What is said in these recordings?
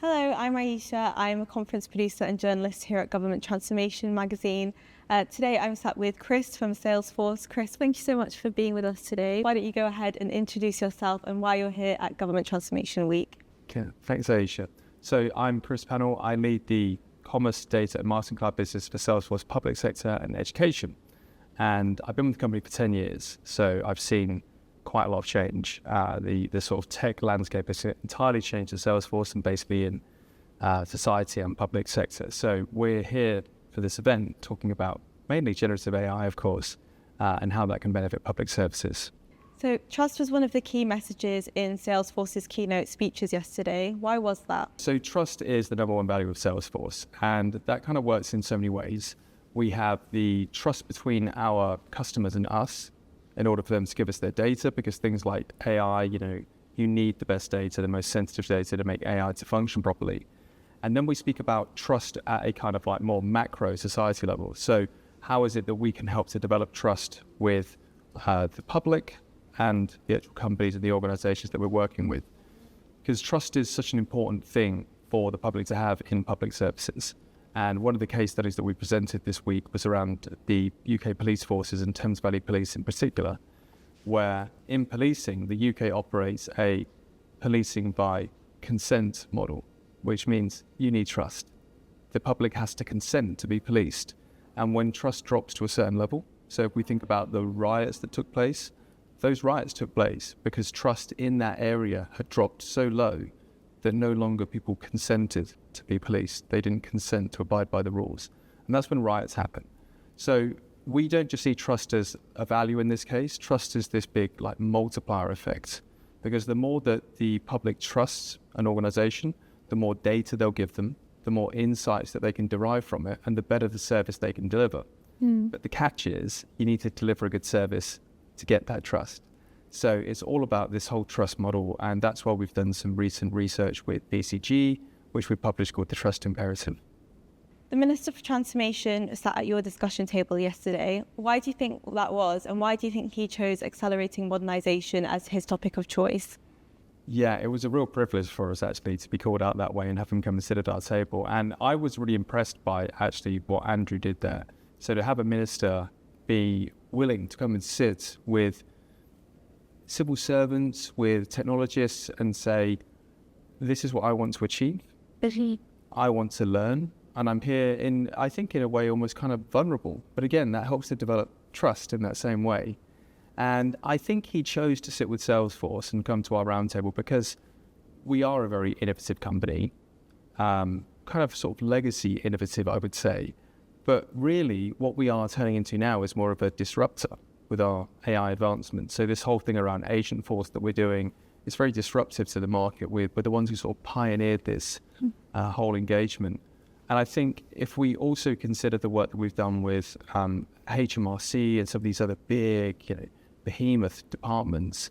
Hello, I'm Ayesha. I'm a conference producer and journalist here at Government Transformation magazine. Today I'm sat with Chris from Salesforce. Chris, thank you so much for being with us today. Why don't you go ahead and introduce yourself and why you're here at Government Transformation Week? Okay, thanks, Ayesha. So I'm Chris Pannell. I lead the Commerce, Data and Marketing Cloud business for Salesforce Public Sector and Education. And I've been with the company for 10 years, so I've seen quite a lot of change. The sort of tech landscape has entirely changed at Salesforce and basically in society and public sector. So we're here for this event talking about mainly generative AI, of course, and how that can benefit public services. So trust was one of the key messages in Salesforce's keynote speeches yesterday. Why was that? So trust is the number one value of Salesforce, and that kind of works in so many ways. We have the trust between our customers and us in order for them to give us their data, because things like AI, you need the best data, the most sensitive data to make AI to function properly. And then we speak about trust at a kind of like more macro society level. So how is it that we can help to develop trust with the public and the actual companies and the organizations that we're working with? Because trust is such an important thing for the public to have in public services. And one of the case studies that we presented this week was around the UK police forces and Thames Valley Police in particular, where in policing, the UK operates a policing by consent model, which means you need trust. The public has to consent to be policed. And when trust drops to a certain level, so if we think about the riots that took place, those riots took place because trust in that area had dropped so low that no longer people consented to be policed. They didn't consent to abide by the rules. And that's when riots happen. So we don't just see trust as a value in this case. Trust is this big multiplier effect, because the more that the public trusts an organization, the more data they'll give them, the more insights that they can derive from it, and the better the service they can deliver. But the catch is you need to deliver a good service to get that trust. So it's all about this whole trust model, and that's why we've done some recent research with BCG, which we published called The Trust Imperative. The Minister for Transformation sat at your discussion table yesterday. Why do you think that was, and why do you think he chose accelerating modernisation as his topic of choice? Yeah, it was a real privilege for us actually to be called out that way and have him come and sit at our table. And I was really impressed by actually what Andrew did there. So to have a minister be willing to come and sit with civil servants, with technologists, and say, this is what I want to achieve. I want to learn. And I'm here in a way almost kind of vulnerable. But again, that helps to develop trust in that same way. And I think he chose to sit with Salesforce and come to our roundtable because we are a very innovative company, kind of sort of legacy innovative, I would say. But really what we are turning into now is more of a disruptor with our AI advancement. So this whole thing around Agentforce that we're doing is very disruptive to the market. We're the ones who sort of pioneered this whole engagement. And I think if we also consider the work that we've done with HMRC and some of these other big, behemoth departments,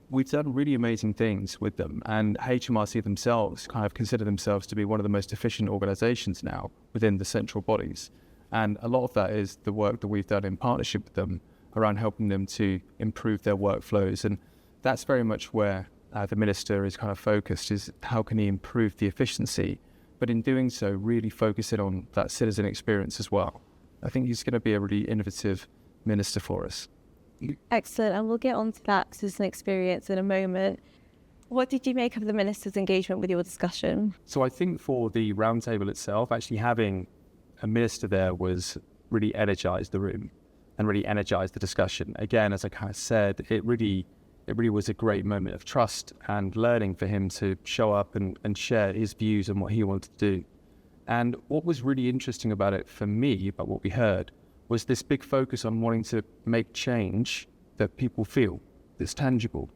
we've done really amazing things with them. And HMRC themselves kind of consider themselves to be one of the most efficient organizations now within the central bodies. And a lot of that is the work that we've done in partnership with them around helping them to improve their workflows. And that's very much where the minister is kind of focused, is how can he improve the efficiency, but in doing so, really focus it on that citizen experience as well. I think he's going to be a really innovative minister for us. Excellent, and we'll get on to that citizen experience in a moment. What did you make of the minister's engagement with your discussion? So I think for the roundtable itself, actually having a minister there was really energized the room and really energized the discussion. Again, as I kind of said, it really was a great moment of trust and learning for him to show up and share his views and what he wanted to do. And what was really interesting about it for me, about what we heard, was this big focus on wanting to make change that people feel, that's tangible.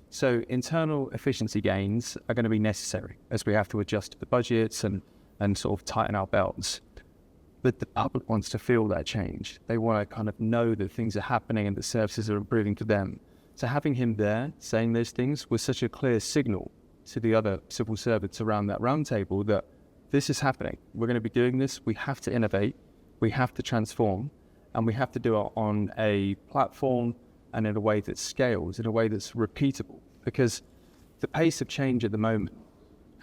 So internal efficiency gains are going to be necessary as we have to adjust to the budgets and sort of tighten our belts. But the public wants to feel that change. They want to kind of know that things are happening and the services are improving to them. So having him there saying those things was such a clear signal to the other civil servants around that roundtable that this is happening. We're going to be doing this. We have to innovate. We have to transform. And we have to do it on a platform and in a way that scales, in a way that's repeatable. Because the pace of change at the moment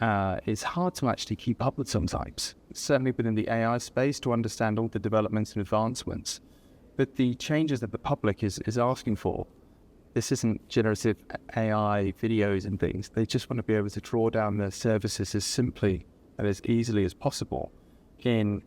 it's hard to actually keep up with sometimes, certainly within the AI space, to understand all the developments and advancements. But the changes that the public is asking for, this isn't generative AI videos and things. They just want to be able to draw down their services as simply and as easily as possible in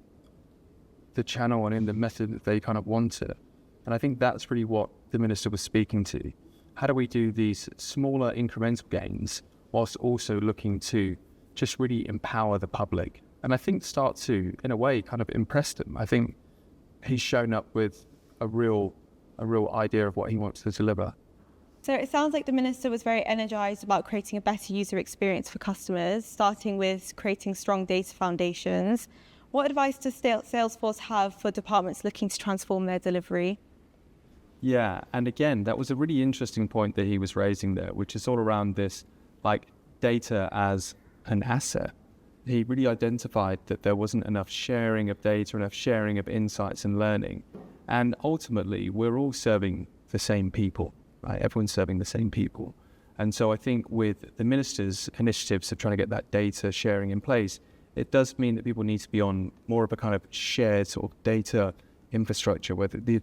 the channel and in the method that they kind of want it. And I think that's really what the minister was speaking to. How do we do these smaller incremental gains whilst also looking to just really empower the public? And I think start to, in a way, kind of impress them. I think he's shown up with a real idea of what he wants to deliver. So it sounds like the minister was very energized about creating a better user experience for customers, starting with creating strong data foundations. What advice does Salesforce have for departments looking to transform their delivery? Yeah, and again, that was a really interesting point that he was raising there, which is all around this, like, data as an asset. He really identified that there wasn't enough sharing of data, enough sharing of insights and learning. And ultimately, we're all serving the same people, right? Everyone's serving the same people. And so I think with the minister's initiatives of trying to get that data sharing in place, it does mean that people need to be on more of a kind of shared sort of data infrastructure where the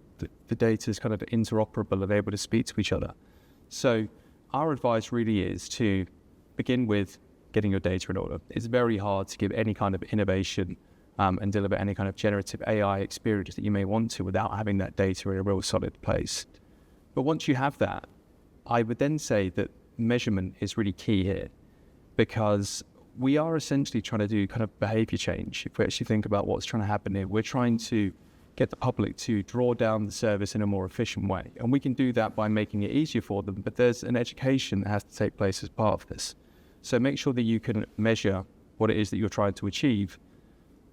data is kind of interoperable and able to speak to each other. So our advice really is to begin with getting your data in order. It's very hard to give any kind of innovation and deliver any kind of generative AI experience that you may want to without having that data in a real solid place. But once you have that, I would then say that measurement is really key here, because we are essentially trying to do kind of behavior change. If we actually think about what's trying to happen here, we're trying to get the public to draw down the service in a more efficient way. And we can do that by making it easier for them, but there's an education that has to take place as part of this. So make sure that you can measure what it is that you're trying to achieve.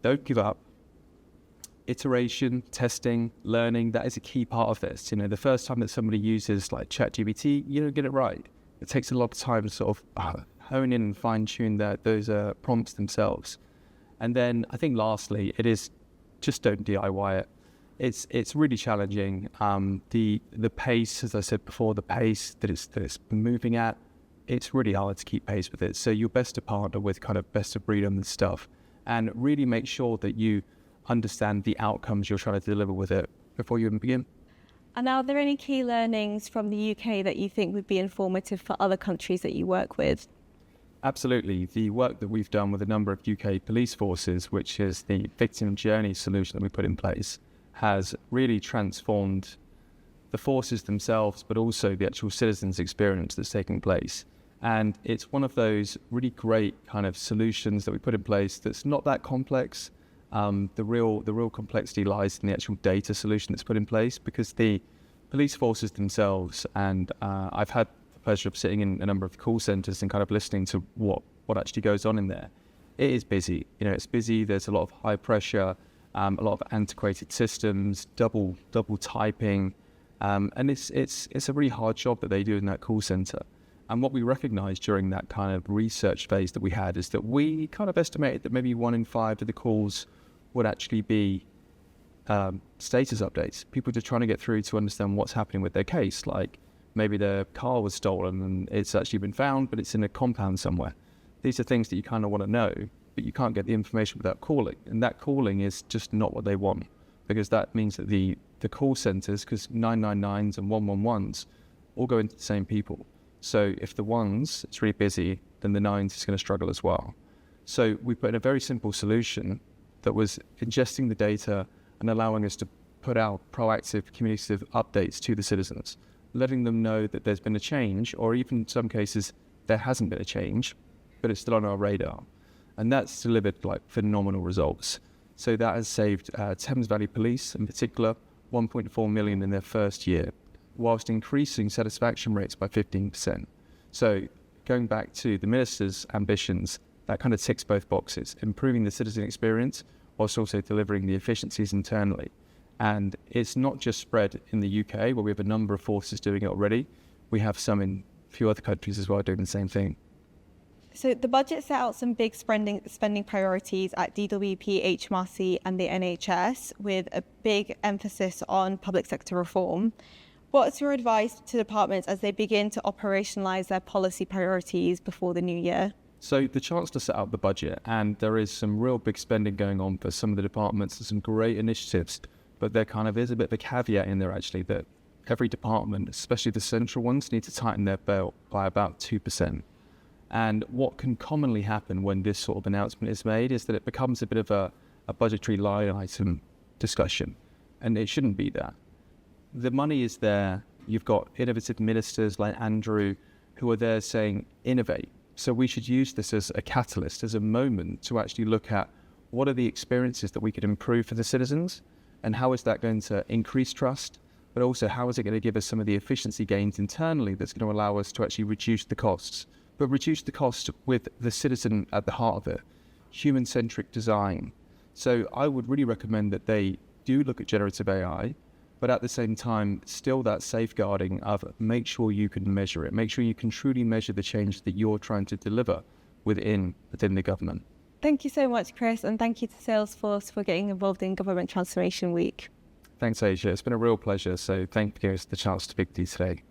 Don't give up. Iteration, testing, learning, that is a key part of this. You know, the first time that somebody uses like ChatGPT, you don't get it right. It takes a lot of time to sort of hone in and fine-tune those prompts themselves. And then I think lastly, it is just don't DIY it. It's really challenging. The pace, as I said before, the pace that it's moving at, it's really hard to keep pace with it. So you're best to partner with kind of best of breed on this stuff and really make sure that you understand the outcomes you're trying to deliver with it before you even begin. And are there any key learnings from the UK that you think would be informative for other countries that you work with? Absolutely. The work that we've done with a number of UK police forces, which is the victim journey solution that we put in place, has really transformed the forces themselves, but also the actual citizens' experience that's taking place. And it's one of those really great kind of solutions that we put in place that's not that complex. The real complexity lies in the actual data solution that's put in place, because the police forces themselves, and I've had the pleasure of sitting in a number of call centres and kind of listening to what actually goes on in there. It is busy. You know, it's busy. There's a lot of high pressure, a lot of antiquated systems, double typing, and it's a really hard job that they do in that call centre. And what we recognised during that kind of research phase that we had is that we kind of estimated that maybe 1 in 5 of the calls would actually be status updates. People just trying to get through to understand what's happening with their case. Like maybe their car was stolen and it's actually been found, but it's in a compound somewhere. These are things that you kind of want to know, but you can't get the information without calling. And that calling is just not what they want, because that means that the call centres, because 999s and 111s all go into the same people. So if the ones, it's really busy, then the nines is going to struggle as well. So we put in a very simple solution that was ingesting the data and allowing us to put out proactive communicative updates to the citizens, letting them know that there's been a change, or even in some cases there hasn't been a change, but it's still on our radar. And that's delivered like phenomenal results. So that has saved Thames Valley Police in particular 1.4 million in their first year, whilst increasing satisfaction rates by 15%. So going back to the minister's ambitions, that kind of ticks both boxes, improving the citizen experience whilst also delivering the efficiencies internally. And it's not just spread in the UK, where we have a number of forces doing it already. We have some in a few other countries as well doing the same thing. So the budget set out some big spending priorities at DWP, HMRC and the NHS, with a big emphasis on public sector reform. What's your advice to departments as they begin to operationalise their policy priorities before the new year? So the chance to set up the budget, and there is some real big spending going on for some of the departments and some great initiatives, but there kind of is a bit of a caveat in there actually that every department, especially the central ones, need to tighten their belt by about 2%. And what can commonly happen when this sort of announcement is made is that it becomes a bit of a budgetary line item discussion, and it shouldn't be that. The money is there. You've got innovative ministers like Andrew who are there saying innovate. So we should use this as a catalyst, as a moment to actually look at what are the experiences that we could improve for the citizens, and how is that going to increase trust, but also how is it going to give us some of the efficiency gains internally that's going to allow us to actually reduce the costs, but reduce the cost with the citizen at the heart of it, human-centric design. So I would really recommend that they do look at generative AI, but at the same time, still that safeguarding of make sure you can measure it, make sure you can truly measure the change that you're trying to deliver within the government. Thank you so much, Chris, and thank you to Salesforce for getting involved in Government Transformation Week. Thanks, Ayesha. It's been a real pleasure. So thank you for giving us the chance to speak to you today.